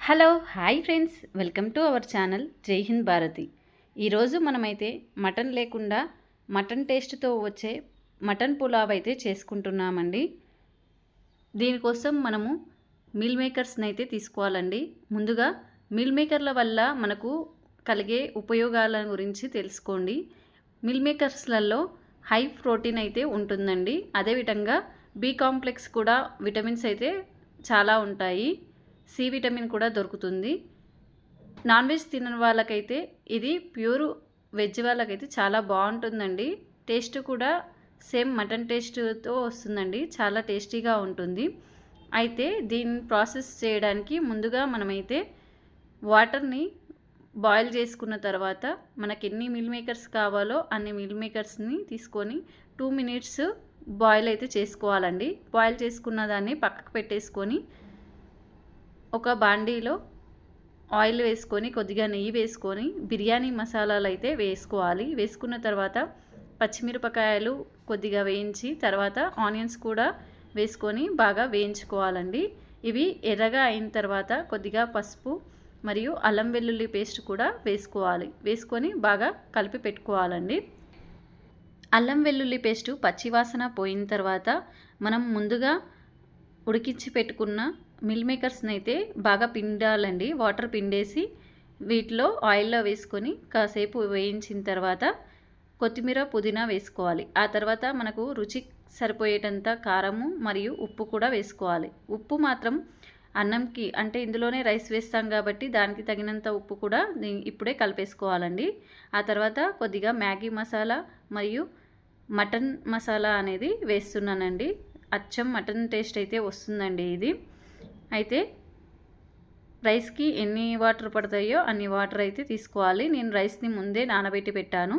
Hello hi friends, welcome to our channel జై హింద్ భారతి. ఈరోజు మనమైతే మటన్ లేకుండా మటన్ టేస్ట్తో వచ్చే మటన్ పులావ్ అయితే చేసుకుంటున్నామండి. దీనికోసం మనము మీల్ మేకర్స్ని అయితే తీసుకోవాలండి. ముందుగా మీల్ మేకర్ల వల్ల మనకు కలిగే ఉపయోగాల గురించి తెలుసుకోండి. మీల్ మేకర్స్లలో హై ప్రోటీన్ అయితే ఉంటుందండి. అదేవిధంగా బి కాంప్లెక్స్ కూడా విటమిన్స్ అయితే చాలా ఉంటాయి. సి విటమిన్ కూడా దొరుకుతుంది. నాన్ వెజ్ తినని వాళ్ళకైతే ఇది ప్యూర్ వెజ్ వాళ్ళకైతే చాలా బాగుంటుందండి. టేస్ట్ కూడా సేమ్ మటన్ టేస్ట్తో వస్తుందండి. చాలా టేస్టీగా ఉంటుంది. అయితే దీన్ని ప్రాసెస్ చేయడానికి ముందుగా మనమైతే వాటర్ని బాయిల్ చేసుకున్న తర్వాత మనకి ఎన్ని మిల్ మేకర్స్ కావాలో అన్ని మిల్ మేకర్స్ని తీసుకొని 2 minutes బాయిల్ అయితే చేసుకోవాలండి. బాయిల్ చేసుకున్న దాన్ని పక్కకు పెట్టేసుకొని ఒక బాండీలో ఆయిల్ వేసుకొని కొద్దిగా నెయ్యి వేసుకొని బిర్యానీ మసాలాలు అయితే వేసుకోవాలి. వేసుకున్న తర్వాత పచ్చిమిరపకాయలు కొద్దిగా వేయించి తర్వాత ఆనియన్స్ కూడా వేసుకొని బాగా వేయించుకోవాలండి. ఇవి ఎర్రగా అయిన తర్వాత కొద్దిగా పసుపు మరియు అల్లం వెల్లుల్లి పేస్ట్ కూడా వేసుకోవాలి. వేసుకొని బాగా కలిపి పెట్టుకోవాలండి. అల్లం వెల్లుల్లి పేస్టు పచ్చివాసన పోయిన తర్వాత మనం ముందుగా ఉడికించి పెట్టుకున్న మిల్ మేకర్స్ని అయితే బాగా పిండాలండి. వాటర్ పిండేసి వీటిలో ఆయిల్లో వేసుకొని కాసేపు వేయించిన తర్వాత కొత్తిమీర పుదీనా వేసుకోవాలి. ఆ తర్వాత మనకు రుచి సరిపోయేటంత కారము మరియు ఉప్పు కూడా వేసుకోవాలి. ఉప్పు మాత్రం అన్నంకి అంటే ఇందులోనే రైస్ వేస్తాం కాబట్టి దానికి తగినంత ఉప్పు కూడా ఇప్పుడే కలిపేసుకోవాలండి. ఆ తర్వాత కొద్దిగా మ్యాగీ మసాలా మరియు మటన్ మసాలా అనేది వేస్తున్నానండి. అచ్చం మటన్ టేస్ట్ అయితే వస్తుందండి ఇది. అయితే రైస్కి ఎన్ని వాటర్ పడతాయో అన్ని వాటర్ అయితే తీసుకోవాలి. నేను రైస్ని ముందే నానబెట్టి పెట్టాను.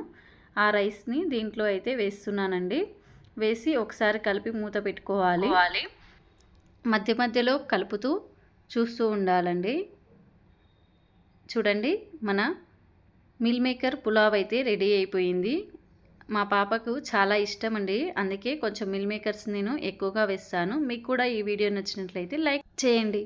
ఆ రైస్ని దీంట్లో అయితే వేస్తున్నానండి. వేసి ఒకసారి కలిపి మూత పెట్టుకోవాలి. మధ్య మధ్యలో కలుపుతూ చూస్తూ ఉండాలండి. చూడండి, మన మిల్ మేకర్ పులావ్ అయితే రెడీ అయిపోయింది. మా పాపకు చాలా ఇష్టం అండి. అందుకే కొంచెం మిల్ మేకర్స్ నేను ఎక్కువగా వేస్తాను. మీకు కూడా ఈ వీడియో నచ్చినట్లయితే లైక్ చేయండి.